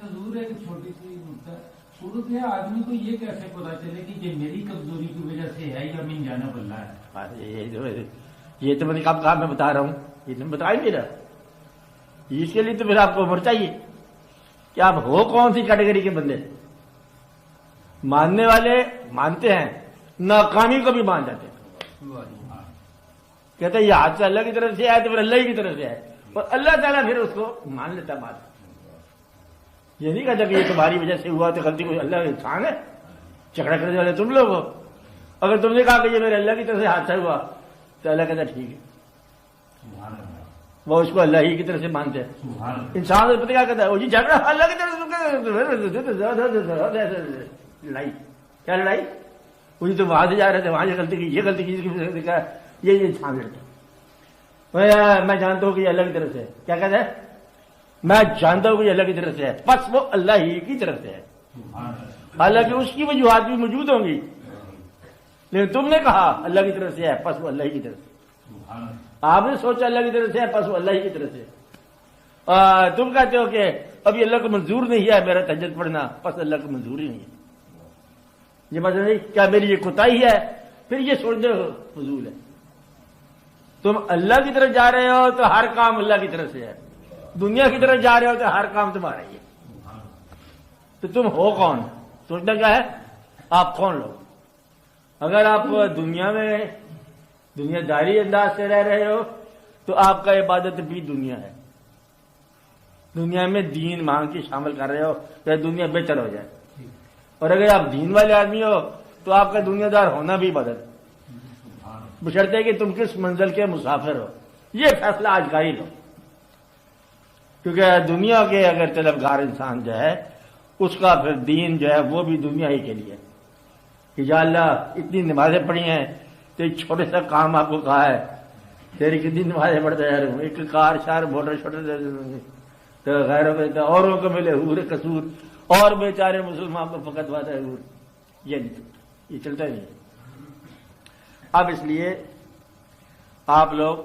حضور ایک چھوٹی سی نقطہ صورت ہے، آدمی کو یہ کیسے پتا چلے کہ یہ میری کمزوری کی وجہ سے ہے یا من جانب اللہ ہے؟ یہ تو میں نے کہا میں بتا رہا ہوں، یہ تو بتا ہی نہیں رہا۔ اس کے لیے تو پھر آپ کو عمر چاہیے کہ آپ ہو کون سی کیٹیگری کے بندے۔ ماننے والے مانتے ہیں، ناکامی کو بھی مان جاتے ہیں، کہتے ہیں یہ ہاتھ سے اللہ کی طرف سے ہے تو پھر اللہ ہی کی طرف سے ہے، اور اللہ تعالیٰ پھر اس کو مان لیتا بات۔ یہ نہیں کہتا کہ یہ تمہاری وجہ سے ہوا تو غلطی کو اللہ انسان ہے، جھگڑا کرنے والے تم لوگ ہو۔ اگر تم نے کہا کہ یہ میرے اللہ کی طرف سے حادثہ ہوا تو اللہ کہتا ٹھیک ہے، وہ اس کو اللہ ہی کی طرف سے مانتے ہیں۔ انسان پتہ کیا کہتا ہے، وہ جی جھگڑا اللہ کی طرف سے، لڑائی کیا لڑائی، وہ تو وہاں سے جا رہے تھے، وہاں سے غلطی کی، یہ غلطی کی، یہ انسان لڑتا ہے۔ میں جانتا ہوں کہ یہ اللہ کی طرف سے ہے، کیا کہتا ہے، میں جانتا ہوں کہ یہ اللہ کی طرف سے ہے، بس وہ اللہ ہی کی طرف سے ہے، حالانکہ اس کی وجوہات بھی موجود ہوں گی، لیکن تم نے کہا اللہ کی طرف سے ہے، بس وہ اللہ ہی کی طرف سے۔ آپ نے سوچا اللہ کی طرف سے ہے، بس وہ اللہ ہی کی طرف سے۔ تم کہتے ہو کہ ابھی اللہ کو منظور نہیں ہے میرا تہجد پڑھنا، بس اللہ کو منظور ہی نہیں ہے۔ یہ مطلب نہیں کیا میری یہ کوتاہی ہے، پھر یہ سوچتے ہو فضول ہے۔ تم اللہ کی طرف جا رہے ہو تو ہر کام اللہ کی طرف سے ہے، دنیا کی طرف جا رہے ہو تو ہر کام تمہارا ہی ہے۔ تو تم ہو کون، سوچنا کیا ہے، آپ کون لوگ۔ اگر آپ دنیا میں دنیا داری انداز سے رہ رہے ہو تو آپ کا عبادت بھی دنیا ہے، دنیا میں دین مانگ کے شامل کر رہے ہو تو دنیا بہتر ہو جائے، اور اگر آپ دین والے آدمی ہو تو آپ کا دنیا دار ہونا بھی عبادت، بشرطے کہ تم کس منزل کے مسافر ہو۔ یہ فیصلہ آج کا ہی لو، کیونکہ دنیا کے اگر طلبگار انسان جو ہے اس کا پھر دین جو ہے وہ بھی دنیا ہی کے لیے کہ یا اللہ اتنی نمازیں پڑھی ہیں تو ایک چھوٹے سا کام آپ کو کہا ہے، تیری کتنی نمازیں پڑھتے ہیں، ایک کار شار موٹر چھوٹے تو غیروں میں اوروں کو ملے حور قصور، اور بیچارے مسلمان کو فقط بات ہے حور، یہ نہیں، یہ چلتا نہیں۔ اب اس لیے آپ لوگ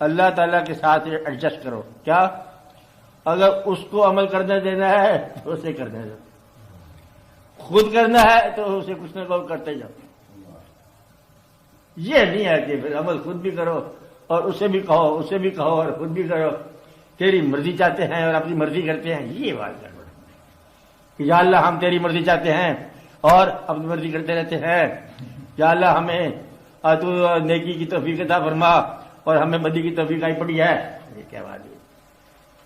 اللہ تعالیٰ کے ساتھ ایڈجسٹ کرو، کیا اگر اس کو عمل کرنے دینا ہے تو اسے کرنے دو، خود کرنا ہے تو اسے کچھ نہ کچھ کرتے جاؤ۔ یہ نہیں ہے کہ پھر عمل خود بھی کرو اور اسے بھی کہو، اسے بھی کہو اور خود بھی کرو، تیری مرضی چاہتے ہیں اور اپنی مرضی کرتے ہیں، یہ بات گڑبڑ ہے کہ یا اللہ ہم تیری مرضی چاہتے ہیں اور اپنی مرضی کرتے رہتے ہیں، یا اللہ ہمیں تو نیکی کی توفیق عطا فرما اور ہمیں بدی کی توفیق آئی پڑی ہے، یہ کیا بات ہے،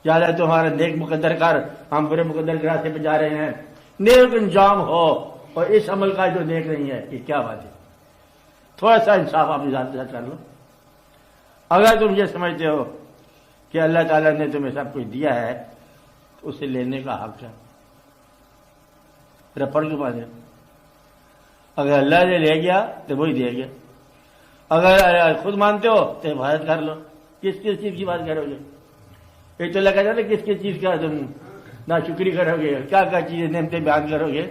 یا اللہ تو ہمارا نیک مقدر کر، ہم برے مقدر کے راستے پہ جا رہے ہیں، نیک انجام ہو اور اس عمل کا جو نیک نہیں ہے، یہ کیا بات ہے۔ تھوڑا سا انصاف اپنی ذات کے ساتھ کر لو۔ اگر تم یہ سمجھتے ہو کہ اللہ تعالیٰ نے تمہیں سب کچھ دیا ہے تو اسے لینے کا حق ہے، رپڑ کے پاس ہے، اگر اللہ نے لے گیا تو وہی دے گیا، اگر خود مانتے ہو تو حفاظت کر لو۔ کس کس چیز کی بات کرو گے، ایک تو اللہ کہتا ہے کس کس چیز کا تم ناشکری کرو گے، کیا کیا چیزیں نعمتیں بیان کرو گے،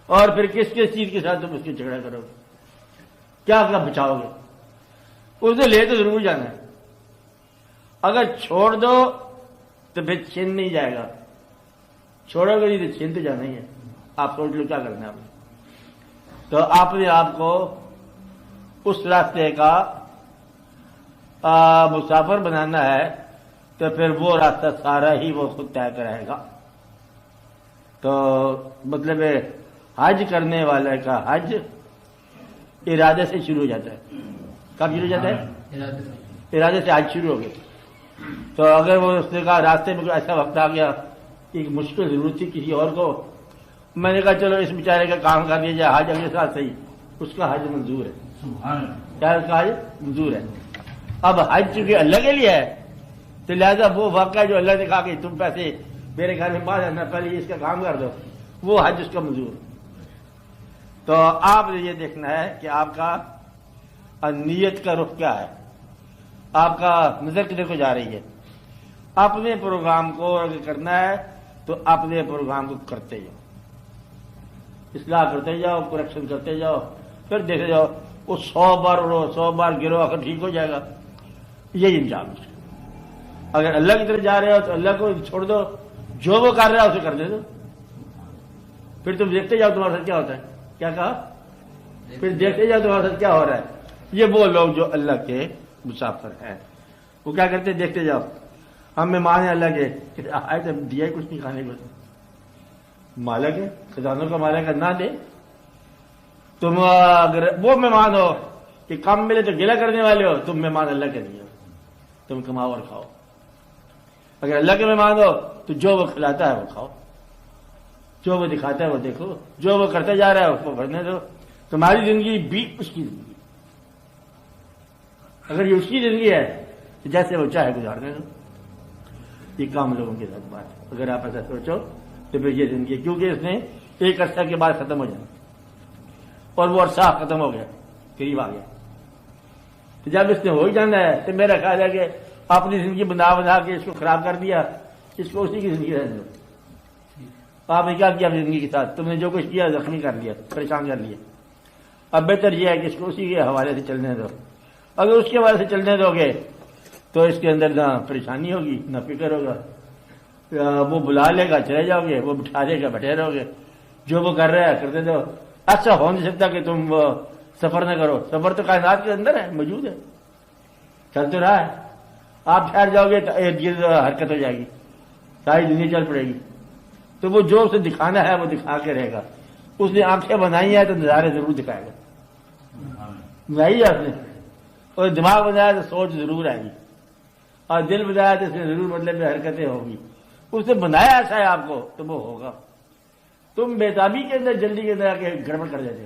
اور پھر کس کس چیز کے ساتھ تم اس کی جھگڑا کرو گے، کیا کیا بچاؤ گے۔ اس نے لے تو ضرور جانا ہے، اگر چھوڑ دو تو پھر چھین نہیں جائے گا، چھوڑو گے نہیں تو چھین تو جانا ہی ہے۔ آپ سوچ لو کیا کرنا ہے آپ نے۔ تو آپ نے آپ کو اس راستے کا مسافر بنانا ہے تو پھر وہ راستہ سارا ہی وہ خود طے کرے گا۔ تو مطلب حج کرنے والے کا حج ارادے سے شروع ہو جاتا ہے۔ کب شروع ہو جاتا ہے؟ ارادے سے حج شروع ہو گیا۔ تو اگر وہ اس نے کہا راستے میں کوئی ایسا وقت آ گیا کہ مشکل ضرورت تھی کسی اور کو، میں نے کہا چلو اس بیچارے کا کام کر دیا جائے، حج اگلے سال صحیح، اس کا حج منظور ہے، کیا اس کا حج منظور ہے۔ اب حج چونکہ اللہ کے لیے ہے تو لہذا وہ واقعہ جو اللہ نے کہا کہ تم پیسے میرے گھر میں پا جانا، پہلے اس کا کام کر دو، وہ حج اس کا منظور۔ تو آپ نے یہ دیکھنا ہے کہ آپ کا نیت کا رخ کیا ہے، آپ کا نظر کدھر کو جا رہی ہے۔ اپنے پروگرام کو اگر کرنا ہے تو اپنے پروگرام کو کرتے جاؤ، اصلاح کرتے جاؤ، کریکشن کرتے جاؤ، پھر دیکھتے جاؤ وہ 100 بار اڑو 100 بار گرو آخر ٹھیک ہو جائے گا، یہی انجام ہے۔ اگر اللہ کی طرف جا رہے ہو تو اللہ کو چھوڑ دو، جو وہ کر رہا ہے اسے کر دے دو، پھر تم دیکھتے جاؤ تمہارے ساتھ کیا ہوتا ہے. کیا کہا؟ پھر دیکھتے جاؤ تمہارے ساتھ کیا ہو رہا ہے. یہ وہ لوگ جو اللہ کے مسافر ہیں، وہ کیا کرتے ہیں؟ دیکھتے جاؤ. ہم مہمان ہیں اللہ کے، آئے تو دیا ہی کچھ نہیں کھانے کو، مالک ہے، خزانوں کا مالک ہے، نہ دے. تم اگر وہ مہمان ہو کہ کم ملے تو گلہ کرنے والے ہو، تم مہمان اللہ کے نہیں ہو، تم کماؤ اور کھاؤ. اگر اللہ کے مہمان ہو تو جو وہ کھلاتا ہے وہ کھاؤ، جو وہ دکھاتا ہے وہ دیکھو، جو وہ کرتے جا رہا ہے اس کو کرنے دو. تمہاری زندگی بھی اس کی زندگی، اگر یہ اس کی زندگی ہے تو جیسے وہ چاہے گزارنے دو. یہ کام لوگوں کے ساتھ بات ہے. اگر آپ ایسا سوچو تو پھر یہ زندگی ہے، کیونکہ اس نے ایک عرصہ کے بعد ختم ہو جانا، اور وہ عرصہ ختم ہو گیا، قریب آ گیا. تو جب اس نے ہو ہی جانا ہے تو میرا خیال ہے کہ اپنی زندگی بنا کے اس کو خراب کر دیا، اس کو اسی کی زندگی رہنے دو. آپ نے کیا کیا اپنی زندگی کے ساتھ؟ تم نے جو کچھ کیا زخمی کر لیا، پریشان کر لیا. اب بہتر یہ ہے کہ اس کو اسی کے حوالے سے چلنے دو. اگر اس کے حوالے سے چلنے دو گے تو اس کے اندر نہ پریشانی ہوگی نہ فکر ہوگا. وہ بلا لے گا چلے جاؤ گے، وہ بٹھا دے گا بیٹھے رہو گے، جو وہ کر رہا ہے کرتے دو. ایسا ہو نہیں سکتا کہ تم سفر نہ کرو. سفر تو کائنات کے اندر ہے، موجود ہے، چل تو رہا ہے. آپ ٹھہر جاؤ گے تو ارد گرد حرکت ہو جائے گی، ساری دنیا چل پڑے گی. تو وہ جو اسے دکھانا ہے وہ دکھا کے رہے گا. اس نے آنکھیں بنائی ہیں تو نظارے ضرور دکھائے گا، بنائی ہے اس نے. اور دماغ بنایا تو سوچ ضرور آئے گی، اور دل بنایا تو اس میں ضرور مطلب میں حرکتیں ہوگی. اس نے بنایا ایسا ہے آپ کو تو وہ ہوگا. تم بےتابی کے اندر جلدی کے اندر آ کے گڑبڑ کر جاتے،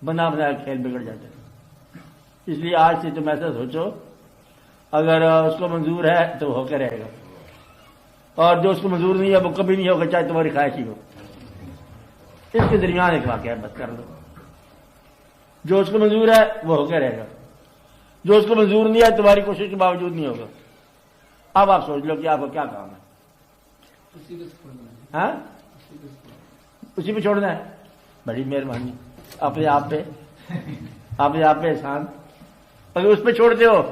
بنا کھیل بگڑ جاتے. اس لیے آج سے تم ایسا سوچو، اگر اس کو منظور ہے تو وہ ہو کے رہے گا، اور جو اس کو منظور نہیں ہے وہ کبھی نہیں ہوگا، چاہے تمہاری خواہش ہی ہو. اس کے درمیان ایک واقعہ بس کر لو. جو اس کو منظور ہے وہ ہو کے رہے گا، جو اس کو منظور نہیں ہے تمہاری کوشش کے باوجود نہیں ہوگا. اب آپ سوچ لو کہ آپ کو کیا کام ہے. ہاں، اسی پہ چھوڑنا ہے. بڑی مہربانی، اپنے آپ پہ احسان. اگر اس پہ چھوڑتے ہو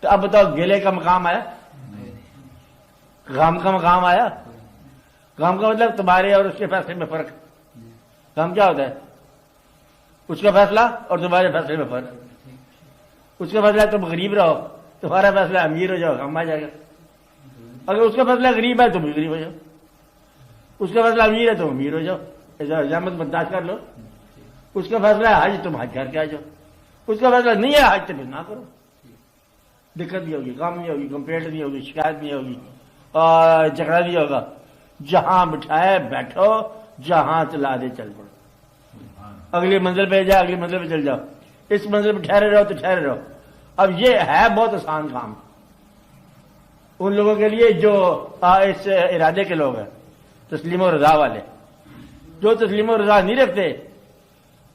تو اب بتاؤ گلے کا مقام آیا، غم کا مقام آیا. غم کا مطلب تمہارے اور اس کے فیصلے میں فرق. غم کیا ہوتا ہے؟ اس کا فیصلہ اور تمہارے فیصلے میں فرق. اس کا فیصلہ تم غریب رہو، تمہارا فیصلہ امیر ہو جاؤ، غم آ جائے گا. اگر اس کا فیصلہ غریب ہے تم بھی غریب ہو جاؤ، اس کا فیصلہ امیر ہے تم امیر ہو جاؤ. حجامت برداشت کر لو. اس کا فیصلہ ہے حج، تم حج کر کے آ جاؤ. اس کا فیصلہ نہیں ہے حج تو پھر نہ کرو. دقت نہیں ہوگی، غم نہیں ہوگی، کمپلینٹ نہیں ہوگی، شکایت نہیں ہوگی، اور جھگڑا نہیں ہوگا. جہاں بٹھائے بیٹھو، جہاں چلا دے چل پڑو. اگلی منزل پہ جاؤ، اگلی منزل پہ چل جاؤ. اس منزل پہ ٹھہرے رہو تو ٹھہرے رہو. اب یہ ہے بہت آسان کام ان لوگوں کے لیے جو اس ارادے کے لوگ ہیں، تسلیم و رضا والے. جو تسلیم و رضا نہیں رکھتے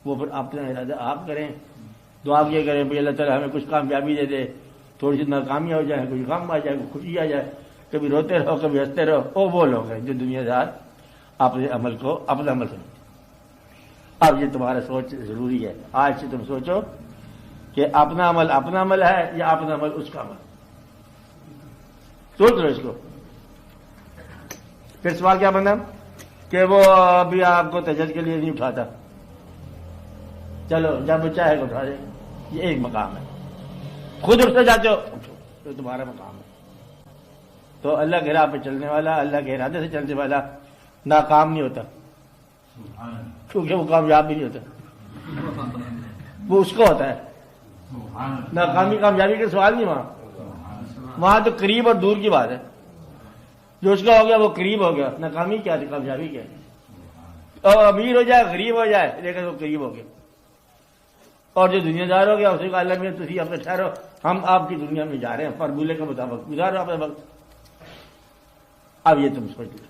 وہ پھر اپنا ارادہ آپ کریں، دعا یہ کریں بھائی اللہ تعالیٰ ہمیں کچھ کامیابی دے دے، تھوڑی سی ناکامی ہو جائے، کچھ غم آ جائے، کچھ خوشی آ جائے، کبھی روتے رہو کبھی ہنستے رہو. وہ لوگ ہیں جو دنیا دار اپنے عمل کو اپنا عمل سمجھتے. اب یہ تمہارا سوچ ضروری ہے. آج سے تم سوچو کہ اپنا عمل ہے یا اپنا عمل اس کا عمل. سوچ لو اس کو. پھر سوال کیا بنا کہ وہ ابھی آپ کو تجد کے لیے نہیں اٹھاتا. چلو جب وہ چاہے گا اٹھا دے. یہ ایک مقام ہے. خود اٹھتے جاتے ہو اٹھو، تو تمہارا مقام ہے. تو اللہ کے راہ پہ چلنے والا، اللہ کے ارادے سے چلنے والا ناکام نہیں ہوتا، کیونکہ وہ کامیاب بھی نہیں ہوتا. وہ اس کو ہوتا ہے. ناکامی کامیابی کا سوال نہیں وہاں تو قریب اور دور کی بات ہے. جو اس کا ہو گیا وہ قریب ہو گیا. ناکامی کیا تھی، کامیابی کیا ہے. اور امیر ہو جائے غریب ہو جائے لیکن وہ قریب ہو گیا. اور جو دنیا دار ہو گیا اسے کہا اللہ میں تھی اپنے ٹھہرو، ہم آپ کی دنیا میں جا رہے ہیں، فارمولے کے مطابق گزارو اپنے وقت. اب یہ تم سوچ لو،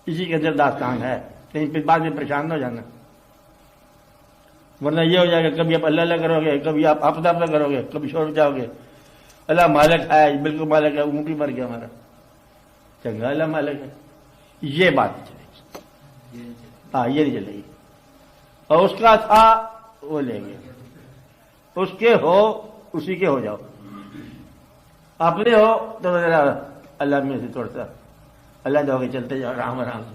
اسی کے اندر داستان ہے. کہیں پھر بعد میں پریشان نہ ہو جانا، ورنہ یہ ہو جائے گا کبھی آپ اللہ اللہ کرو گے، کبھی آپ اپنا اپنا کرو گے، کبھی چھوڑ جاؤ گے. اللہ مالک ہے، بالکل مالک ہے، اونٹ ہی مر گیا ہمارا، چنگا اللہ مالک ہے. یہ بات نہیں چلے گی. ہاں یہ نہیں چلے گی. اور اس کا تھا وہ لے گیا، اس کے ہو اسی کے ہو جاؤ. اپنے ہو تو ذرا اللہ میں سے تھوڑا سا اللہ دو کے چلتے جاؤ آرام آرام سے.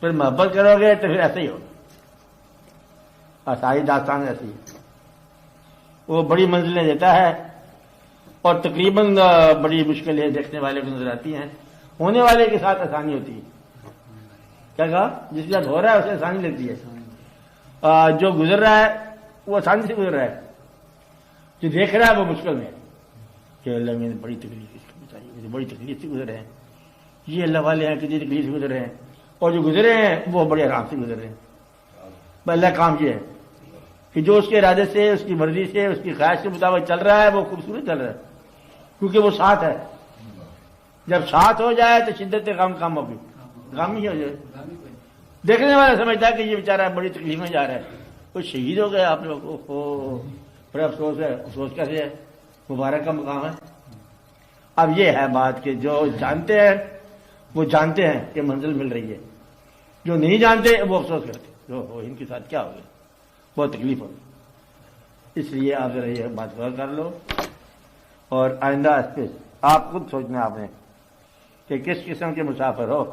پھر محبت کرو گے تو پھر ایسے ہی ہوگا. ساری داستان ایسی ہے. وہ بڑی منزلیں دیتا ہے اور تقریباً بڑی مشکلیں دیکھنے والے کو نظر آتی ہیں. ہونے والے کے ساتھ آسانی ہوتی ہے. کیا کہا؟ جس کے ساتھ ہو رہا ہے اسے آسانی لگتی ہے. جو گزر رہا ہے وہ آسانی سے گزر رہا ہے. جو دیکھ رہا ہے وہ مشکل میں کہ اللہ میں نے بڑی تکلیف اس کو بتائی, مجھے بڑی تکلیف سے گزر رہے ہیں. یہ اللہ والے ہیں کتنی تکلیف سے گزر رہے ہیں, اور جو گزرے ہیں وہ بڑے آرام سے گزر رہے ہیں. اللہ کام یہ ہے کہ جو اس کے ارادے سے, اس کی مرضی سے, اس کی خواہش کے مطابق چل رہا ہے وہ خوبصورت چل رہا ہے, کیونکہ وہ ساتھ ہے. جب ساتھ ہو جائے تو شدت غم کم ہوگی, غم ہی ہو جائے. دیکھنے والا سمجھتا ہے کہ یہ بیچارہ بڑی تکلیف میں جا رہا ہے, کوئی شہید ہو گیا آپ لوگ کو, بڑا افسوس ہے. افسوس کیسے ہے؟ مبارک کا مقام ہے. اب یہ ہے بات کہ جو جانتے ہیں وہ جانتے ہیں کہ منزل مل رہی ہے, جو نہیں جانتے وہ افسوس کرتے جو ان کے ساتھ کیا ہو گیا, بہت تکلیف ہوگی. اس لیے آپ ذرا یہ بات غور کر لو, اور آئندہ اس پہ آپ خود سوچنا آپ نے کہ کس قسم کے مسافر ہو.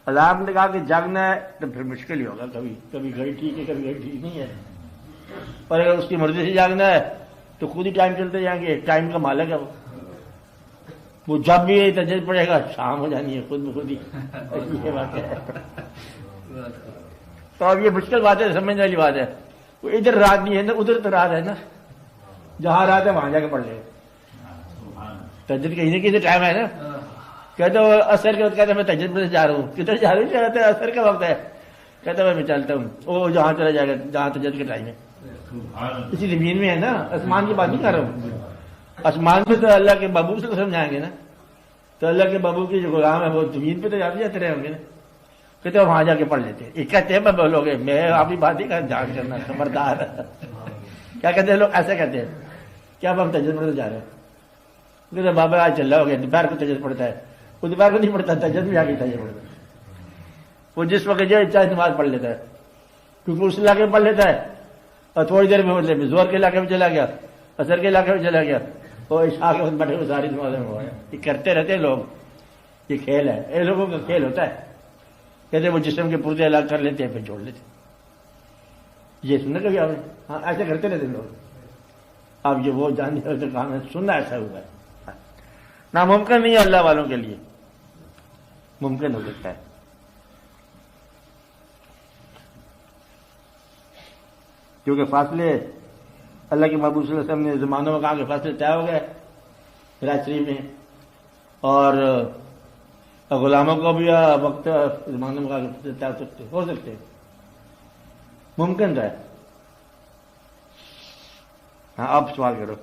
اللہ نے کہا کہ جاگنا ہے تو پھر مشکل ہی ہوگا, کبھی کبھی گھڑی ٹھیک ہے, کبھی گھڑی ٹھیک نہیں ہے. اور اگر اس کی مرضی سے جاگنا ہے تو خود ہی ٹائم چلتے جائیں گے. ٹائم کا مالک ہے وہ جب بھی تجربہ پڑے گا شام ہو جانی ہے خود بخود ہی. یہ بات ہے. تو اب یہ مشکل بات ہے, سمجھنے والی بات ہے. وہ ادھر رات نہیں ہے نا, ادھر تو رات ہے نا, جہاں رات ہے وہاں جا کے پڑھ لے. تجربہ کہیں نہ کہیں ٹائم ہے نا. کہتے ہو اثر کے وقت کہتے میں تجربے سے جا رہا ہوں, کدھر جا رہے ہیں؟ اثر کا وقت ہے. کہتا میں چلتا ہوں, وہ جہاں چلا جائے گا جہاں تجربے کا ٹائم ہے. اسی زمین میں ہے نا, آسمان کی بات نہیں کر رہا ہوں. آسمان میں تو اللہ کے بابو سے سمجھائیں گے نا, تو اللہ کے بابو کی جو غلام ہے وہ زمین پہ تو جاتے رہے ہوں گے نا. کہتے ہیں وہاں جا کے پڑھ لیتے. یہ کہتے ہیں میں بولو گے, میں آپ کی بات ہی کر جان کرنا خبردار. کیا کہتے ہیں لوگ, ایسا کہتے ہیں کیا اب ہم تجربے سے جا رہے ہیں. کہتے ہیں بابا آج چل رہا ہو گیا, دوپہر کو تجربہ پڑتا ہے, وہ دوپہر کو نہیں پڑتا, تجربہ بھی آگے تجربہ پڑتا ہے. وہ جس وقت جو چاہے نماز پڑھ لیتا ہے, کیونکہ اس علاقے میں پڑھ لیتا ہے, اور تھوڑی دیر میں مطلب زور کے علاقے میں چلا گیا, اثر کے علاقے میں چلا گیا, اور عشاء کے وقت بیٹھے ہوئے ساری نمازیں میں ہوا ہے. یہ کرتے رہتے ہیں لوگ, یہ کھیل ہے, یہ لوگوں کا کھیل ہوتا ہے. کہتے ہیں وہ جسم کے پردے الگ کر لیتے ہیں پھر چھوڑ لیتے. یہ سننا کبھی آپ نے؟ ہاں ایسے کرتے رہتے لوگ. اب یہ وہ جاننے والے کام ہے, سننا ایسا ہوا ہے. ناممکن نہیں ہے اللہ والوں کے لیے, ممکن ہو سکتا ہے. کیونکہ فاصلے اللہ کے محبوب صلی اللہ علیہ وسلم نے زمانوں میں کہا کہ فاصلے طے ہو گئے راج شریف میں, اور غلاموں کو بھی وقت زمانوں میں کہا کہ فاصلے طے ہو سکتے, ممکن ہے. ہاں آپ سوال کرو.